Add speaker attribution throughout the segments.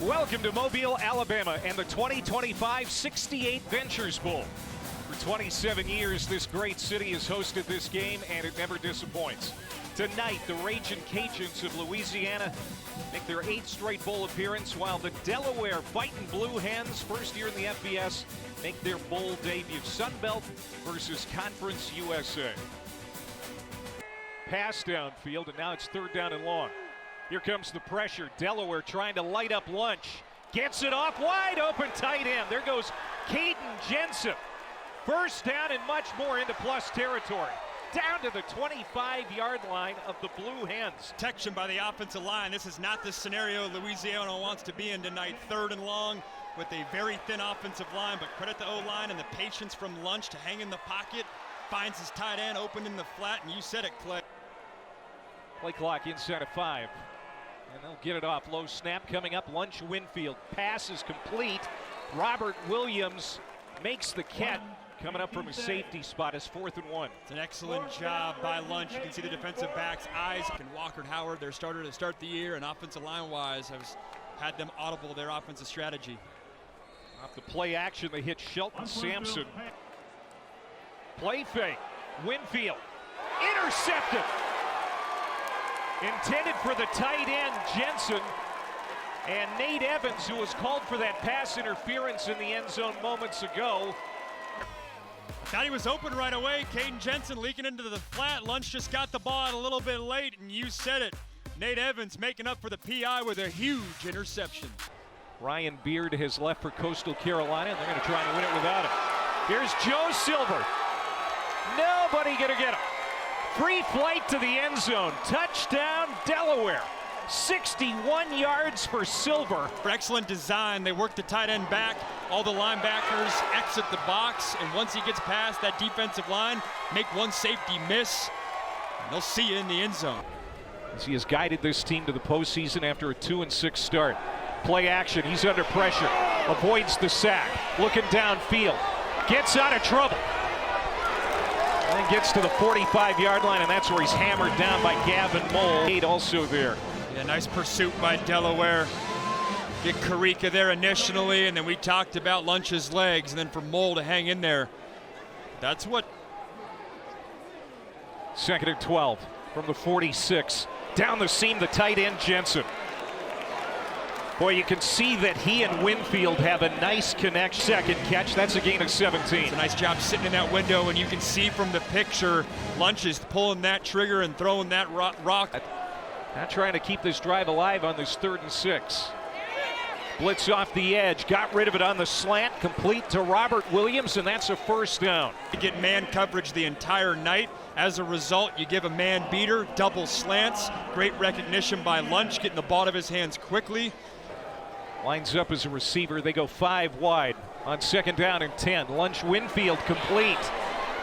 Speaker 1: Welcome to Mobile, Alabama, and the 2025 68 Ventures Bowl. For 27 years, this great city has hosted this game, and it never disappoints. Tonight, the Ragin Cajuns of Louisiana make their 8th straight bowl appearance, while the Delaware Blue Hens, first year in the FBS, make their bowl debut. Sunbelt versus Conference USA. Pass downfield, and now it's 3rd down and long. Here comes the pressure. Delaware trying to light up Lunch. Gets it off, wide open tight end. There goes Caden Jensen. First down and much more into plus territory. Down to the 25-yard line of the Blue Hens.
Speaker 2: Protection by the offensive line. This is not the scenario Louisiana wants to be in tonight. 3rd and long with a very thin offensive line, but credit the O-line and the patience from Lunch to hang in the pocket. Finds his tight end open in the flat, and you said it, Clay.
Speaker 1: Play clock inside of 5. And they'll get it off. Low snap coming up. Lunch Winfield. Pass is complete. Robert Williams makes the catch. Coming up from a safety spot is 4th and 1.
Speaker 2: It's an excellent job by Lunch. You can see the defensive backs' eyes. And Walker Howard, their starter to start the year, and offensive line-wise, has had them audible their offensive strategy.
Speaker 1: Off the play action, they hit Shelton Sampson. Play fake. Winfield. Intercepted. Intended for the tight end, Jensen. And Nate Evans, who was called for that pass interference in the end zone moments ago.
Speaker 2: Thought he was open right away. Caden Jensen leaking into the flat. Lunch just got the ball out a little bit late, and you said it. Nate Evans making up for the PI with a huge interception.
Speaker 1: Ryan Beard has left for Coastal Carolina, and they're going to try to win it without him. Here's Joe Silver. Nobody going to get him. Free flight to the end zone. Touchdown, Delaware. 61 yards for Silver.
Speaker 2: For excellent design, they work the tight end back. All the linebackers exit the box, and once he gets past that defensive line, make one safety miss, and they'll see you in the end zone.
Speaker 1: As he has guided this team to the postseason after a 2-6 start. Play action, he's under pressure. Avoids the sack. Looking downfield. Gets out of trouble. And gets to the 45-yard line, and that's where he's hammered down by Gavin Mole. Also there.
Speaker 2: Yeah, nice pursuit by Delaware. Get Karika there initially, and then we talked about Lunch's legs, and then for Mole to hang in there. That's what.
Speaker 1: 2nd and 12 from the 46. Down the seam, the tight end, Jensen. Boy, you can see that he and Winfield have a nice connection. Second catch, that's a gain of 17.
Speaker 2: It's a nice job sitting in that window, and you can see from the picture, Lunch is pulling that trigger and throwing that rock.
Speaker 1: Not trying to keep this drive alive on this 3rd and 6. Blitz off the edge, got rid of it on the slant, complete to Robert Williams, and that's a 1st down.
Speaker 2: You get man coverage the entire night. As a result, you give a man beater, double slants. Great recognition by Lunch, getting the ball out of his hands quickly.
Speaker 1: Lines up as a receiver. They go 5 wide on 2nd down and 10. Lunch Winfield complete.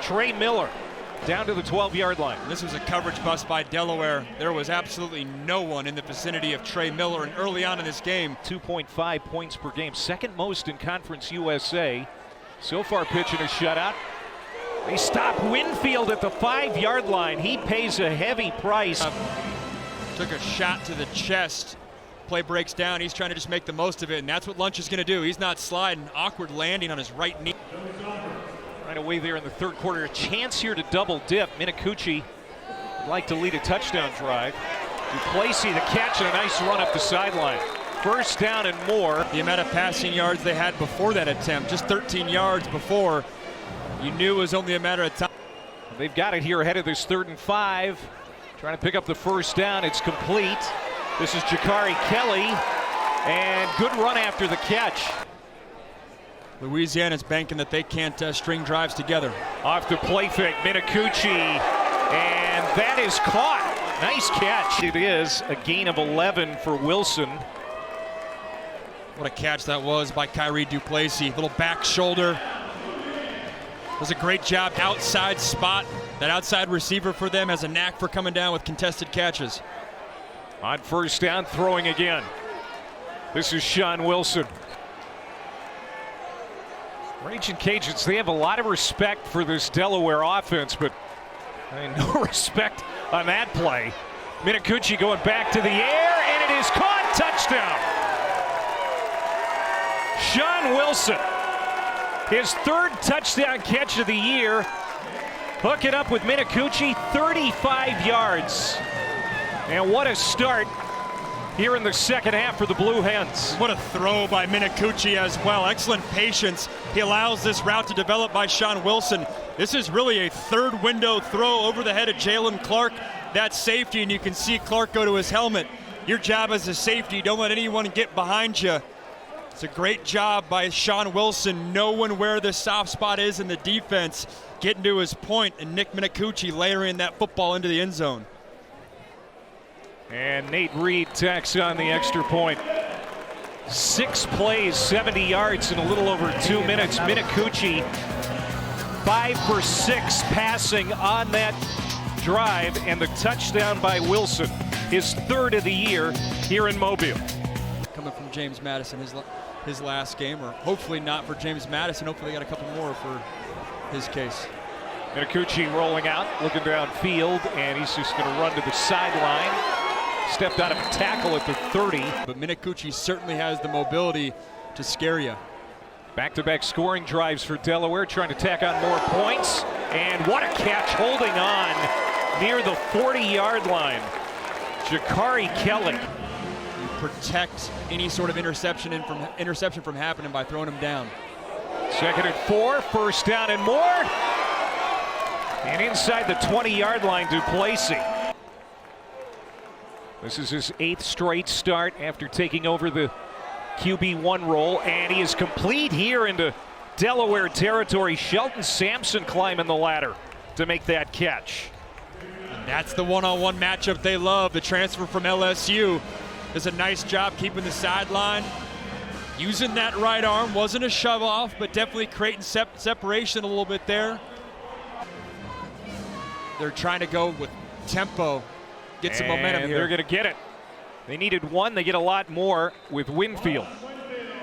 Speaker 1: Trey Miller down to the 12-yard line.
Speaker 2: This was a coverage bust by Delaware. There was absolutely no one in the vicinity of Trey Miller, and early on in this game.
Speaker 1: 2.5 points per game, 2nd most in Conference USA. So far pitching a shutout. They stop Winfield at the 5-yard line. He pays a heavy price.
Speaker 2: Took a shot to the chest. Play breaks down. He's trying to just make the most of it, and that's what Lunch is going to do. He's not sliding. Awkward landing on his right knee.
Speaker 1: Right away there in the 3rd quarter. A chance here to double dip. Minakuchi would like to lead a touchdown drive. Duplessis the catch and a nice run up the sideline. 1st down and more.
Speaker 2: The amount of passing yards they had before that attempt, just 13 yards before. You knew it was only a matter of time.
Speaker 1: They've got it here ahead of this 3rd and 5. Trying to pick up the 1st down. It's complete. This is Jakari Kelly, and good run after the catch.
Speaker 2: Louisiana's banking that they can't string drives together.
Speaker 1: Off the play fake, Minakuchi, and that is caught. Nice catch. It is a gain of 11 for Wilson.
Speaker 2: What a catch that was by Kyrie Duplessis. Little back shoulder. Does a great job outside spot. That outside receiver for them has a knack for coming down with contested catches.
Speaker 1: On 1st down, throwing again. This is Sean Wilson. Ragin Cajuns, they have a lot of respect for this Delaware offense, but no respect on that play. Minakuchi going back to the air, and it is caught. Touchdown. Sean Wilson, his third touchdown catch of the year. Hook it up with Minicucci, 35 yards. And what a start here in the second half for the Blue Hens.
Speaker 2: What a throw by Minicucci as well. Excellent patience. He allows this route to develop by Sean Wilson. This is really a third window throw over the head of Jalen Clark. That's safety, and you can see Clark go to his helmet. Your job as a safety, don't let anyone get behind you. It's a great job by Sean Wilson, knowing where the soft spot is in the defense, getting to his point, and Nick Minicucci layering that football into the end zone.
Speaker 1: And Nate Reed tacks on the extra point. 6 plays, 70 yards in a little over 2 minutes. Minicucci 5 for 6 passing on that drive, and the touchdown by Wilson, his third of the year here in Mobile.
Speaker 2: Coming from James Madison, his last game, or hopefully not for James Madison. Hopefully they got a couple more for his case.
Speaker 1: Minicucci rolling out, looking downfield, and he's just going to run to the sideline. Stepped out of a tackle at the 30.
Speaker 2: But Minicucci certainly has the mobility to scare you.
Speaker 1: Back-to-back scoring drives for Delaware, trying to tack on more points. And what a catch, holding on near the 40-yard line. Jakari Kelly.
Speaker 2: You protect any sort of interception from happening by throwing him down.
Speaker 1: 2nd and 4, first down and more. And inside the 20-yard line, Duplessis. This is his 8th straight start after taking over the QB1 role, and he is complete here into Delaware territory. Shelton Sampson climbing the ladder to make that catch.
Speaker 2: And that's the one-on-one matchup they love. The transfer from LSU does a nice job keeping the sideline, using that right arm. Wasn't a shove off, but definitely creating separation a little bit there. They're trying to go with tempo, get some momentum here.
Speaker 1: They're going to get it. They needed one. They get a lot more with Winfield.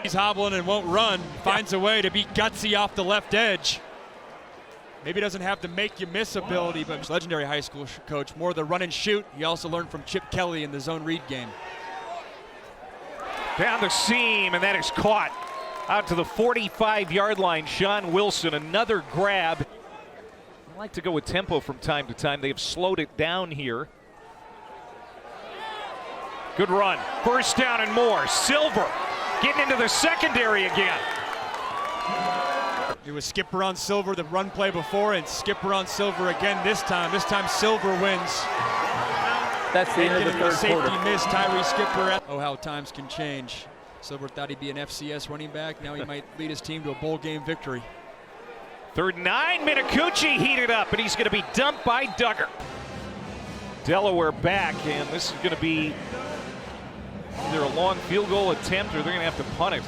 Speaker 2: He's hobbling and won't run. Finds a way to be gutsy off the left edge. Maybe doesn't have the make you miss ability, but legendary high school coach. More the run and shoot. He also learned from Chip Kelly in the zone read game.
Speaker 1: Down the seam, and that is caught out to the 45-yard line. Sean Wilson, another grab. I like to go with tempo from time to time. They've slowed it down here. Good run. First down and more. Silver getting into the secondary again.
Speaker 2: It was Skipper on Silver the run play before, and Skipper on Silver again this time. This time Silver wins.
Speaker 3: That's the end of the third quarter.
Speaker 2: Safety miss, Tyree Skipper. Oh, how times can change. Silver thought he'd be an FCS running back. Now he might lead his team to a bowl game victory.
Speaker 1: 3rd and 9. Minicucci heated up, and he's going to be dumped by Duggar. Delaware back, and this is going to be either a long field goal attempt or they're going to have to punt it.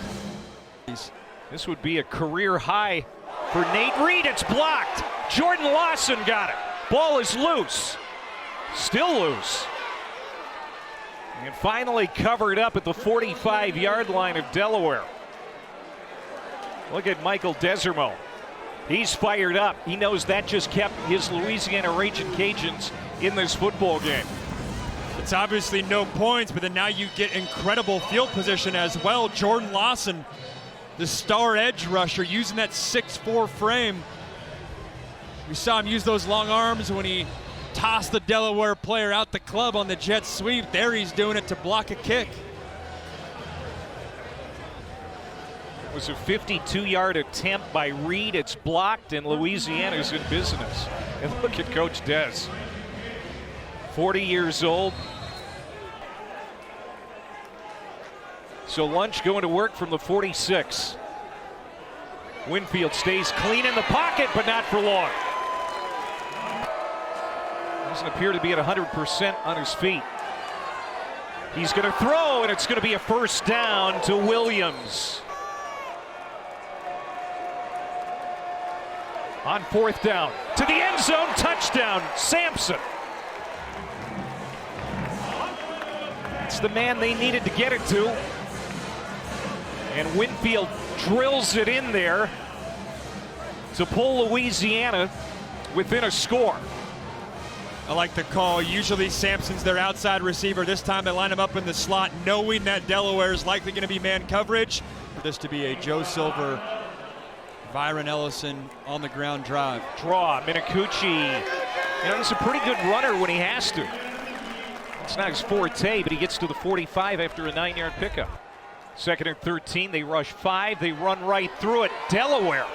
Speaker 1: This would be a career high for Nate Reed. It's blocked. Jordan Lawson got it. Ball is loose. Still loose. And finally covered up at the 45-yard line of Delaware. Look at Michael Desermo. He's fired up. He knows that just kept his Louisiana Ragin Cajuns in this football game.
Speaker 2: It's obviously no points, but then now you get incredible field position as well. Jordan Lawson, the star edge rusher, using that 6'4" frame. We saw him use those long arms when he tossed the Delaware player out the club on the jet sweep. There he's doing it to block a kick.
Speaker 1: It was a 52-yard attempt by Reed. It's blocked, and Louisiana's in business. And look at Coach Des. 40 years old. So Lunch going to work from the 46. Winfield stays clean in the pocket, but not for long. Doesn't appear to be at 100% on his feet. He's going to throw, and it's going to be a first down to Williams. On 4th down, to the end zone, touchdown, Sampson. It's the man they needed to get it to. And Winfield drills it in there to pull Louisiana within a score.
Speaker 2: I like the call. Usually Sampson's their outside receiver. This time they line him up in the slot, knowing that Delaware is likely going to be man coverage. for this to be a Joe Silver, Byron Ellison on the ground drive.
Speaker 1: Draw, Minicucci. You know, he's a pretty good runner when he has to. It's not his forte, but he gets to the 45 after a 9-yard pickup. 2nd and 13, they rush 5, they run right through it. Delaware,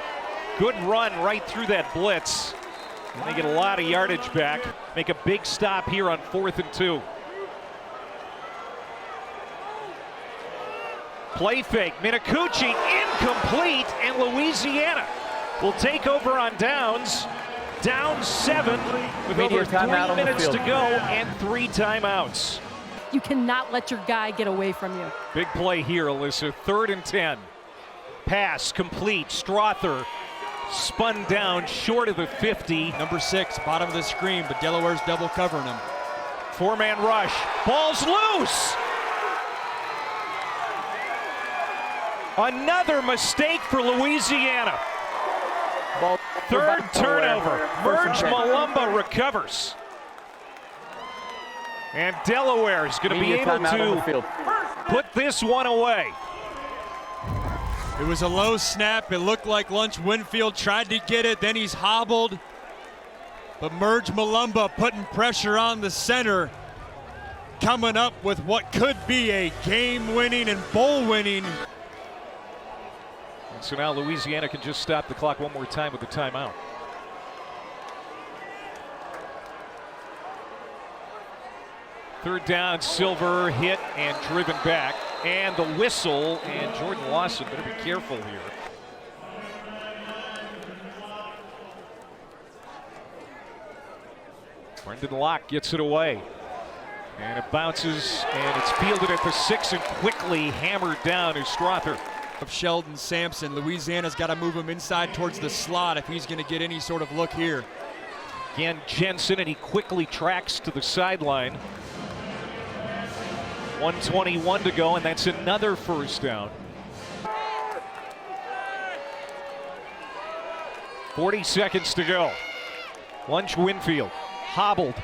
Speaker 1: good run right through that blitz. And they get a lot of yardage back. Make a big stop here on 4th and 2. Play fake, Minicucci incomplete, and Louisiana will take over on downs. Down 7 with over 3 minutes to go and 3 timeouts.
Speaker 4: You cannot let your guy get away from you.
Speaker 1: Big play here, Alyssa. 3rd and 10. Pass complete. Strother spun down short of the 50.
Speaker 2: Number 6, bottom of the screen, but Delaware's double covering him.
Speaker 1: 4-man rush. Ball's loose. Another mistake for Louisiana.
Speaker 3: Ball
Speaker 1: 3rd turnover. Merge Malumba recovers. And Delaware is going to be able to put this one away.
Speaker 2: It was a low snap. It looked like Lunch Winfield tried to get it. Then he's hobbled. But Merge Malumba putting pressure on the center. Coming up with what could be a game-winning and bowl-winning.
Speaker 1: So now Louisiana can just stop the clock one more time with the timeout. Third down, Silver hit and driven back. And the whistle, and Jordan Lawson better be careful here. Brendan Locke gets it away. And it bounces, and it's fielded at the 6 and quickly hammered down is Strother.
Speaker 2: Of Sheldon Sampson. Louisiana's got to move him inside towards the slot if he's going to get any sort of look here.
Speaker 1: Again, Jensen, and he quickly tracks to the sideline. 1:21 to go, and that's another first down. 40 seconds to go. Lunch Winfield, hobbled.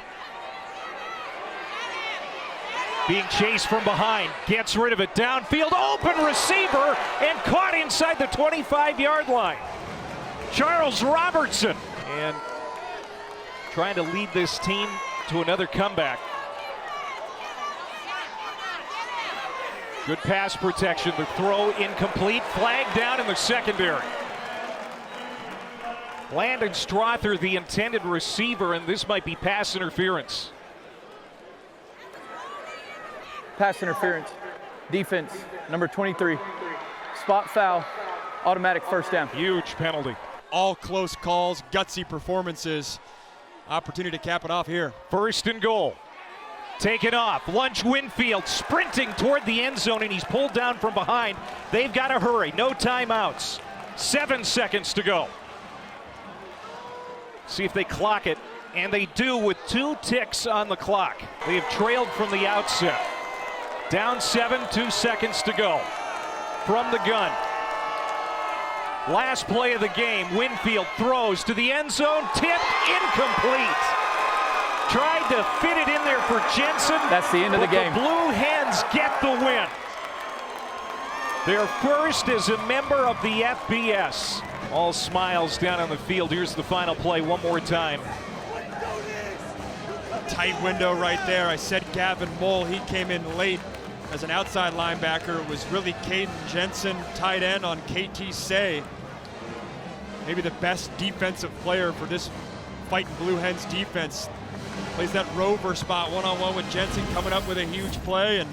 Speaker 1: Being chased from behind, gets rid of it downfield, open receiver, and caught inside the 25-yard line. Charles Robertson, and trying to lead this team to another comeback. Good pass protection, the throw incomplete, flag down in the secondary. Landon Strother, the intended receiver, and this might be pass interference.
Speaker 3: Pass interference. Defense, number 23. Spot foul, automatic first down.
Speaker 1: Huge penalty.
Speaker 2: All close calls, gutsy performances. Opportunity to cap it off here.
Speaker 1: 1st and goal. Taken off. Lunch Winfield sprinting toward the end zone, and he's pulled down from behind. They've got to hurry. No timeouts. 7 seconds to go. See if they clock it, and they do with 2 ticks on the clock. They have trailed from the outset. Down 7, 2 seconds to go. From the gun. Last play of the game, Winfield throws to the end zone, tipped, incomplete. Tried to fit it in there for Jensen.
Speaker 3: That's the end of the game.
Speaker 1: The Blue Hens get the win. They're first as a member of the FBS. All smiles down on the field. Here's the final play one more time.
Speaker 2: Tight window right there. I said Gavin Mole, he came in late as an outside linebacker. It was really Caden Jensen, tight end on KT Say. Maybe the best defensive player for this fighting Blue Hens defense. Plays that rover spot one-on-one with Jensen, coming up with a huge play. And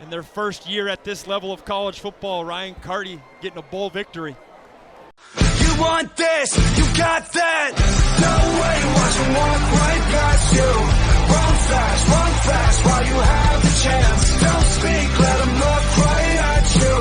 Speaker 2: in their first year at this level of college football, Ryan Carty getting a bowl victory.
Speaker 5: You want this, you got that. No way.